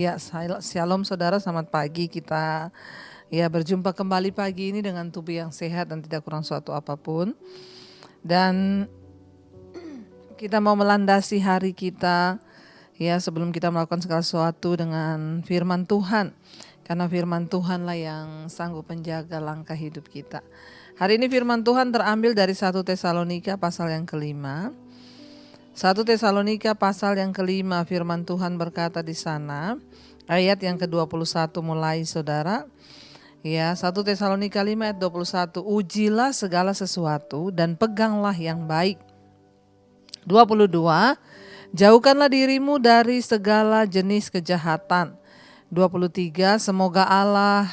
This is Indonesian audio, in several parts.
Ya, shalom saudara, selamat pagi. Kita berjumpa kembali pagi ini dengan tubuh yang sehat dan tidak kurang suatu apapun. Dan kita mau melandasi hari kita sebelum kita melakukan segala sesuatu dengan firman Tuhan. Karena firman Tuhanlah yang sanggup menjaga langkah hidup kita. Hari ini firman Tuhan terambil dari 1 Tesalonika pasal yang kelima. 1 Tesalonika pasal yang kelima, firman Tuhan berkata di sana, ayat yang ke-21 mulai saudara. 1 Tesalonika 5 ayat 21, ujilah segala sesuatu dan peganglah yang baik. 22, jauhkanlah dirimu dari segala jenis kejahatan. 23, semoga Allah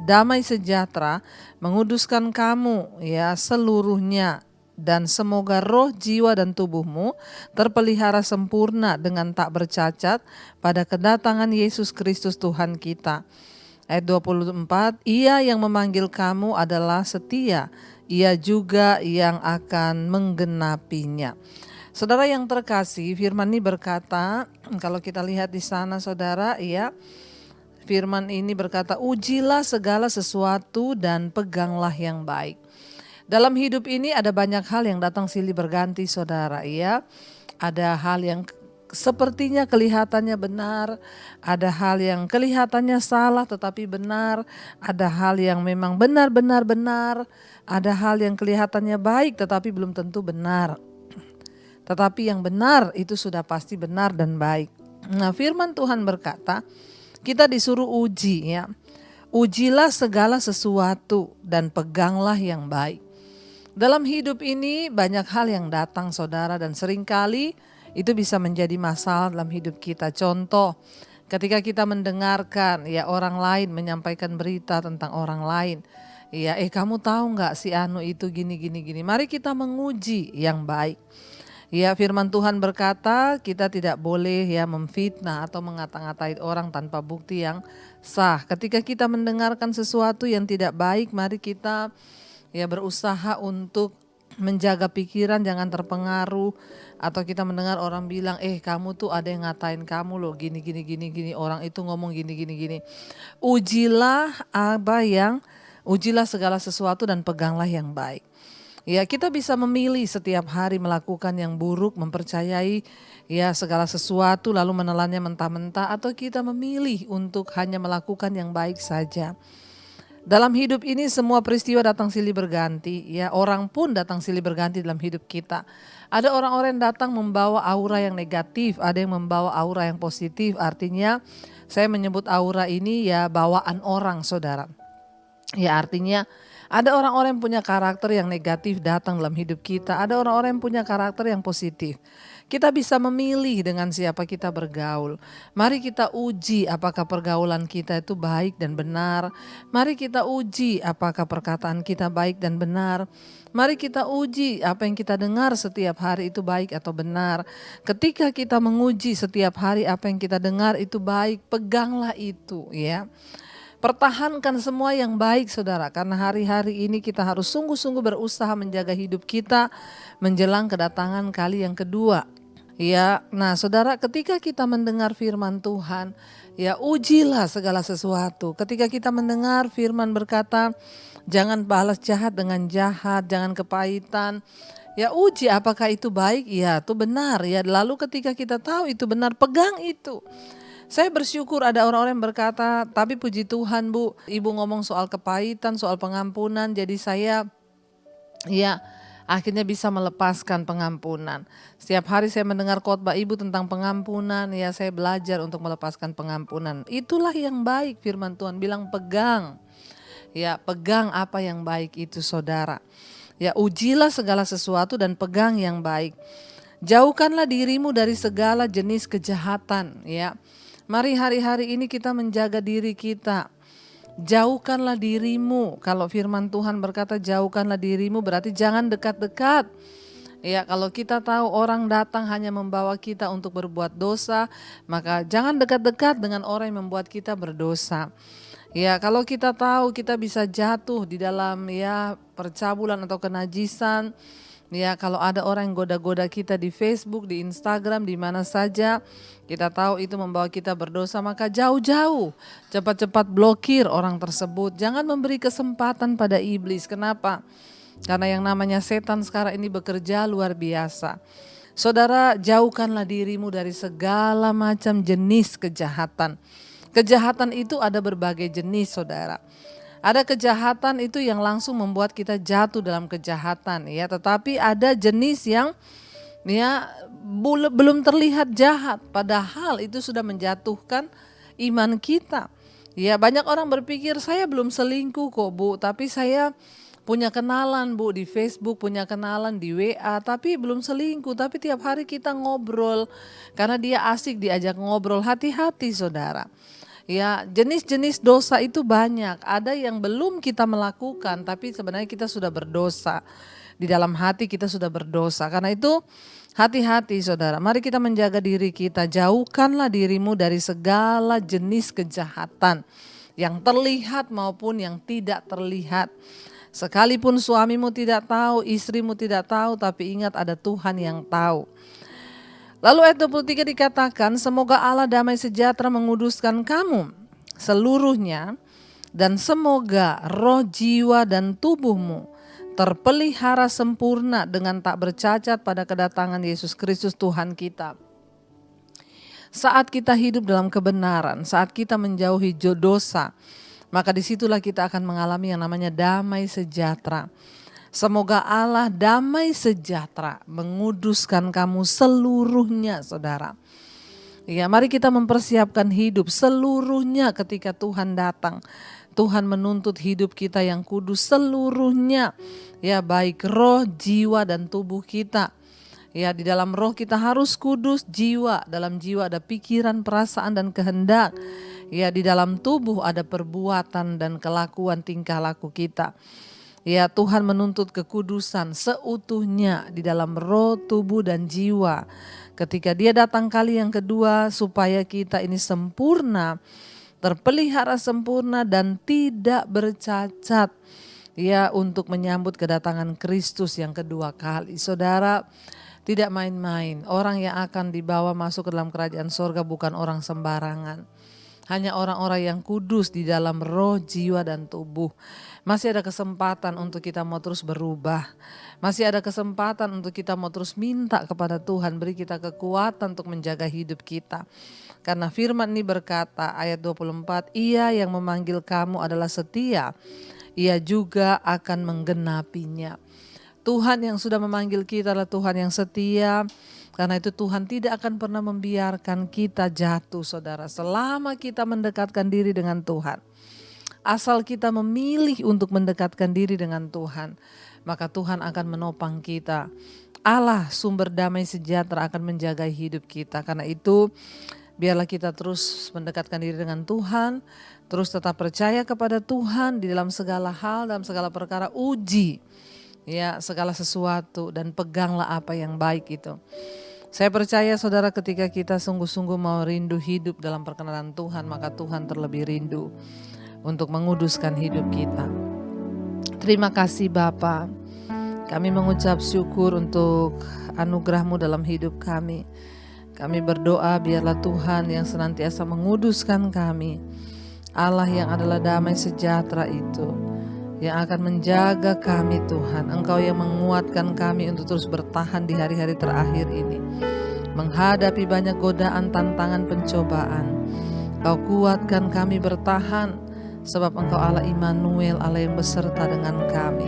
damai sejahtera menguduskan kamu seluruhnya, dan semoga roh, jiwa, dan tubuhmu terpelihara sempurna dengan tak bercacat pada kedatangan Yesus Kristus Tuhan kita. Ayat 24, Ia yang memanggil kamu adalah setia, Ia juga yang akan menggenapinya. Saudara yang terkasih, firman ini berkata, kalau kita lihat di sana saudara, firman ini berkata, ujilah segala sesuatu dan peganglah yang baik. Dalam hidup ini ada banyak hal yang datang silih berganti saudara, Ada hal yang sepertinya kelihatannya benar, ada hal yang kelihatannya salah tetapi benar, ada hal yang memang benar-benar benar, ada hal yang kelihatannya baik tetapi belum tentu benar. Tetapi yang benar itu sudah pasti benar dan baik. Nah, firman Tuhan berkata, kita disuruh uji Ujilah segala sesuatu dan peganglah yang baik. Dalam hidup ini banyak hal yang datang saudara, dan seringkali itu bisa menjadi masalah dalam hidup kita. Contoh, ketika kita mendengarkan orang lain menyampaikan berita tentang orang lain. Kamu tahu gak si Anu itu gini. Mari kita menguji yang baik. Firman Tuhan berkata kita tidak boleh memfitnah atau mengata-ngatai orang tanpa bukti yang sah. Ketika kita mendengarkan sesuatu yang tidak baik, mari kita berusaha untuk menjaga pikiran, jangan terpengaruh. Atau kita mendengar orang bilang, kamu tuh ada yang ngatain kamu loh, gini, orang itu ngomong gini. Ujilah segala sesuatu dan peganglah yang baik. Kita bisa memilih setiap hari melakukan yang buruk, mempercayai segala sesuatu lalu menelannya mentah-mentah, atau kita memilih untuk hanya melakukan yang baik saja. Dalam hidup ini semua peristiwa datang silih berganti, orang pun datang silih berganti dalam hidup kita. Ada orang-orang yang datang membawa aura yang negatif, ada yang membawa aura yang positif. Artinya saya menyebut aura ini bawaan orang saudara. Artinya ada orang-orang yang punya karakter yang negatif datang dalam hidup kita, ada orang-orang yang punya karakter yang positif. Kita bisa memilih dengan siapa kita bergaul. Mari kita uji apakah pergaulan kita itu baik dan benar. Mari kita uji apakah perkataan kita baik dan benar. Mari kita uji apa yang kita dengar setiap hari itu baik atau benar. Ketika kita menguji setiap hari apa yang kita dengar itu baik, peganglah itu Pertahankan semua yang baik saudara, karena hari-hari ini kita harus sungguh-sungguh berusaha menjaga hidup kita menjelang kedatangan kali yang kedua. Nah saudara, ketika kita mendengar firman Tuhan, ujilah segala sesuatu. Ketika kita mendengar firman berkata, jangan balas jahat dengan jahat, jangan kepahitan. Uji apakah itu baik? Itu benar. Lalu ketika kita tahu itu benar, pegang itu. Saya bersyukur ada orang-orang yang berkata, tapi puji Tuhan Bu, Ibu ngomong soal kepahitan, soal pengampunan, jadi saya akhirnya bisa melepaskan pengampunan. Setiap hari saya mendengar khotbah Ibu tentang pengampunan, saya belajar untuk melepaskan pengampunan. Itulah yang baik, firman Tuhan bilang pegang. Pegang apa yang baik itu saudara. Ujilah segala sesuatu dan pegang yang baik. Jauhkanlah dirimu dari segala jenis kejahatan, Mari hari-hari ini kita menjaga diri kita. Jauhkanlah dirimu. Kalau firman Tuhan berkata jauhkanlah dirimu, berarti jangan dekat-dekat. Kalau kita tahu orang datang hanya membawa kita untuk berbuat dosa, maka jangan dekat-dekat dengan orang yang membuat kita berdosa. Kalau kita tahu kita bisa jatuh di dalam percabulan atau kenajisan, Ya, kalau ada orang yang goda-goda kita di Facebook, di Instagram, di mana saja, kita tahu itu membawa kita berdosa, maka jauh-jauh, cepat-cepat blokir orang tersebut. Jangan memberi kesempatan pada iblis. Kenapa? Karena yang namanya setan sekarang ini bekerja luar biasa. Saudara, jauhkanlah dirimu dari segala macam jenis kejahatan. Kejahatan itu ada berbagai jenis, saudara. Ada kejahatan itu yang langsung membuat kita jatuh dalam kejahatan, ya. Tetapi ada jenis yang ya belum terlihat jahat, padahal itu sudah menjatuhkan iman kita. Ya, banyak orang berpikir saya belum selingkuh kok, Bu, tapi saya punya kenalan, Bu, di Facebook, punya kenalan di WA, tapi belum selingkuh, tapi tiap hari kita ngobrol karena dia asik diajak ngobrol. Hati-hati, saudara. Ya, jenis-jenis dosa itu banyak. Ada yang belum kita melakukan, tapi sebenarnya kita sudah berdosa. Di dalam hati kita sudah berdosa. Karena itu hati-hati, saudara. Mari kita menjaga diri kita. Jauhkanlah dirimu dari segala jenis kejahatan, yang terlihat maupun yang tidak terlihat. Sekalipun suamimu tidak tahu, istrimu tidak tahu, tapi ingat ada Tuhan yang tahu. Lalu ayat 23 dikatakan, semoga Allah damai sejahtera menguduskan kamu seluruhnya, dan semoga roh, jiwa, dan tubuhmu terpelihara sempurna dengan tak bercacat pada kedatangan Yesus Kristus Tuhan kita. Saat kita hidup dalam kebenaran, saat kita menjauhi dosa, maka disitulah kita akan mengalami yang namanya damai sejahtera. Semoga Allah damai sejahtera menguduskan kamu seluruhnya, saudara. Ya, mari kita mempersiapkan hidup seluruhnya ketika Tuhan datang. Tuhan menuntut hidup kita yang kudus seluruhnya. Ya, baik roh, jiwa, dan tubuh kita. Ya, di dalam roh kita harus kudus, jiwa, dalam jiwa ada pikiran, perasaan, dan kehendak. Ya, di dalam tubuh ada perbuatan dan kelakuan tingkah laku kita. Ya, Tuhan menuntut kekudusan seutuhnya di dalam roh, tubuh, dan jiwa. Ketika Dia datang kali yang kedua, supaya kita ini sempurna, terpelihara sempurna dan tidak bercacat. Ya, untuk menyambut kedatangan Kristus yang kedua kali. Saudara, tidak main-main. Orang yang akan dibawa masuk ke dalam kerajaan sorga bukan orang sembarangan. Hanya orang-orang yang kudus di dalam roh, jiwa, dan tubuh. Masih ada kesempatan untuk kita mau terus berubah. Masih ada kesempatan untuk kita mau terus minta kepada Tuhan, beri kita kekuatan untuk menjaga hidup kita. Karena firman ini berkata, ayat 24, Ia yang memanggil kamu adalah setia, Ia juga akan menggenapinya. Tuhan yang sudah memanggil kita adalah Tuhan yang setia. Karena itu Tuhan tidak akan pernah membiarkan kita jatuh, saudara. Selama kita mendekatkan diri dengan Tuhan. Asal kita memilih untuk mendekatkan diri dengan Tuhan, maka Tuhan akan menopang kita. Allah sumber damai sejahtera akan menjaga hidup kita. Karena itu biarlah kita terus mendekatkan diri dengan Tuhan. Terus tetap percaya kepada Tuhan di dalam segala hal, dalam segala perkara, uji ya segala sesuatu dan peganglah apa yang baik itu. Saya percaya saudara, ketika kita sungguh-sungguh mau rindu hidup dalam perkenanan Tuhan, maka Tuhan terlebih rindu untuk menguduskan hidup kita. Terima kasih Bapa. Kami mengucap syukur untuk anugerah-Mu dalam hidup kami. Kami berdoa biarlah Tuhan yang senantiasa menguduskan kami, Allah yang adalah damai sejahtera itu, yang akan menjaga kami Tuhan. Engkau yang menguatkan kami untuk terus bertahan di hari-hari terakhir ini, menghadapi banyak godaan, tantangan, pencobaan. Kau kuatkan kami bertahan, sebab Engkau Allah Immanuel, Allah yang beserta dengan kami.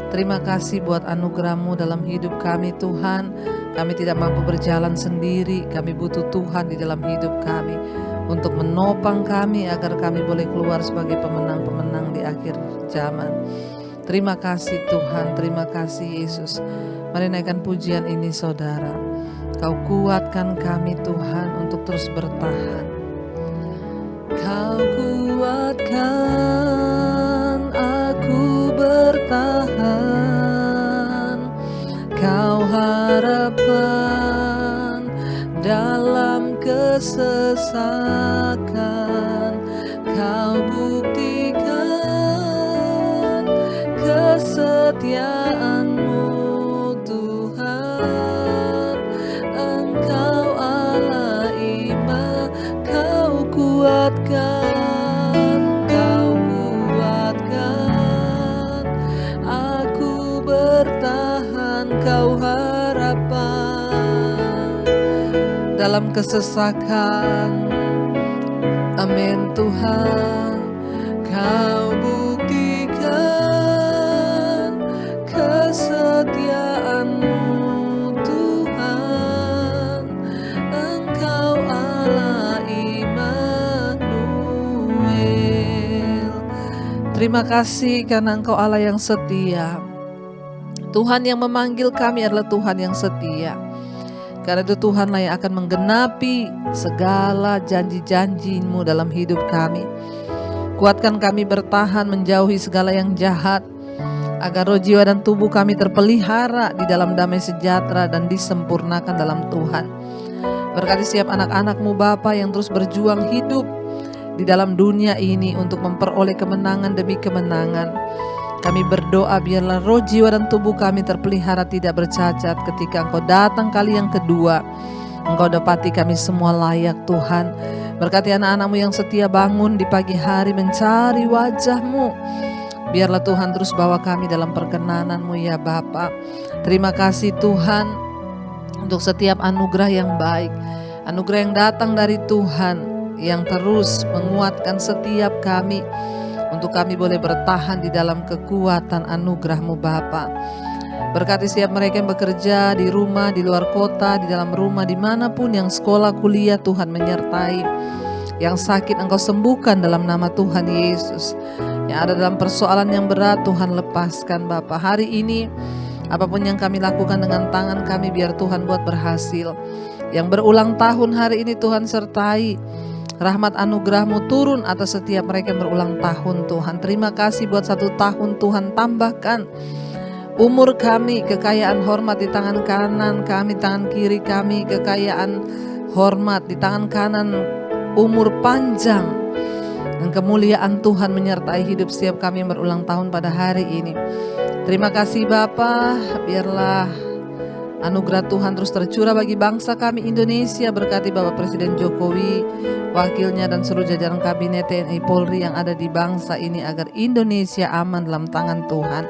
Terima kasih buat anugerah-Mu dalam hidup kami Tuhan. Kami tidak mampu berjalan sendiri, kami butuh Tuhan di dalam hidup kami, untuk menopang kami agar kami boleh keluar sebagai pemenang-pemenang di akhir zaman. Terima kasih Tuhan, terima kasih Yesus. Mari naikkan pujian ini saudara. Kau kuatkan kami Tuhan untuk terus bertahan. Kau kuatkan aku bertahan. Kau harapan dalam kesesakan. Kau buktikan kesetiaan-Mu Tuhan. kuatkan, Kau kuatkan. Aku bertahan, Kau harapan dalam kesesakan. Amin Tuhan, Kau buktikan kesetiaan-Mu Tuhan. Engkau Allah Immanuel. Terima kasih karena Engkau Allah yang setia. Tuhan yang memanggil kami adalah Tuhan yang setia. Karena itu Tuhanlah yang akan menggenapi segala janji-janji-Mu dalam hidup kami. Kuatkan kami bertahan menjauhi segala yang jahat, agar roh, jiwa, dan tubuh kami terpelihara di dalam damai sejahtera dan disempurnakan dalam Tuhan. Berkati setiap anak-anak-Mu Bapa yang terus berjuang hidup di dalam dunia ini untuk memperoleh kemenangan demi kemenangan. Kami berdoa biarlah roh, jiwa, dan tubuh kami terpelihara tidak bercacat ketika Engkau datang kali yang kedua. Engkau dapati kami semua layak Tuhan. Berkati anak-anak-Mu yang setia bangun di pagi hari mencari wajah-Mu. Biarlah Tuhan terus bawa kami dalam perkenanan-Mu ya Bapa. Terima kasih Tuhan untuk setiap anugerah yang baik. Anugerah yang datang dari Tuhan yang terus menguatkan setiap kami. Untuk kami boleh bertahan di dalam kekuatan anugerah-Mu Bapa. Berkati setiap mereka yang bekerja di rumah, di luar kota, di dalam rumah, dimanapun yang sekolah, kuliah, Tuhan menyertai. Yang sakit Engkau sembuhkan dalam nama Tuhan Yesus. Yang ada dalam persoalan yang berat, Tuhan lepaskan Bapa. Hari ini apapun yang kami lakukan dengan tangan kami, biar Tuhan buat berhasil. Yang berulang tahun hari ini Tuhan sertai. Rahmat anugerah-Mu turun atas setiap mereka yang berulang tahun Tuhan. Terima kasih buat 1 tahun Tuhan, tambahkan umur kami, kekayaan hormat di tangan kanan kami, tangan kiri kami, kekayaan hormat di tangan kanan, umur panjang. Dan kemuliaan Tuhan menyertai hidup setiap kami yang berulang tahun pada hari ini. Terima kasih Bapa, biarlah anugerah Tuhan terus tercurah bagi bangsa kami Indonesia. Berkati Bapak Presiden Jokowi, wakilnya, dan seluruh jajaran kabinet TNI Polri yang ada di bangsa ini agar Indonesia aman dalam tangan Tuhan.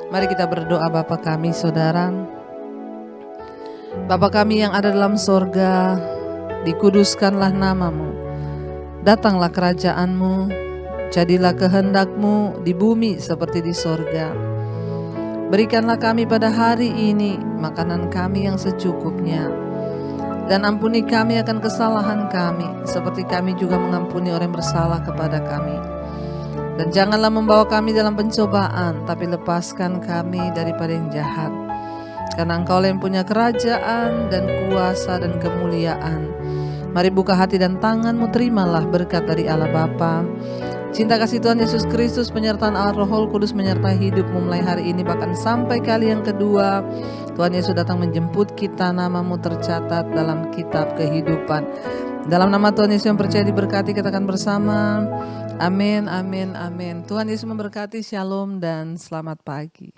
Mari kita berdoa. Bapa kami Saudara, Bapa kami yang ada dalam sorga, dikuduskanlah nama-Mu, datanglah kerajaan-Mu, jadilah kehendak-Mu di bumi seperti di sorga. Berikanlah kami pada hari ini makanan kami yang secukupnya. Dan ampuni kami akan kesalahan kami, seperti kami juga mengampuni orang yang bersalah kepada kami. Dan janganlah membawa kami dalam pencobaan, tapi lepaskan kami daripada yang jahat. Karena Engkau yang punya kerajaan dan kuasa dan kemuliaan. Mari buka hati dan tangan-Mu, terimalah berkat dari Allah Bapa, cinta kasih Tuhan Yesus Kristus, penyertaan Allah Roh Kudus menyertai hidupmu mulai hari ini bahkan sampai kali yang kedua. Tuhan Yesus datang menjemput kita, nama-Mu tercatat dalam kitab kehidupan. Dalam nama Tuhan Yesus yang percaya diberkati, katakan bersama, amin, amin, amin. Tuhan Yesus memberkati, shalom dan selamat pagi.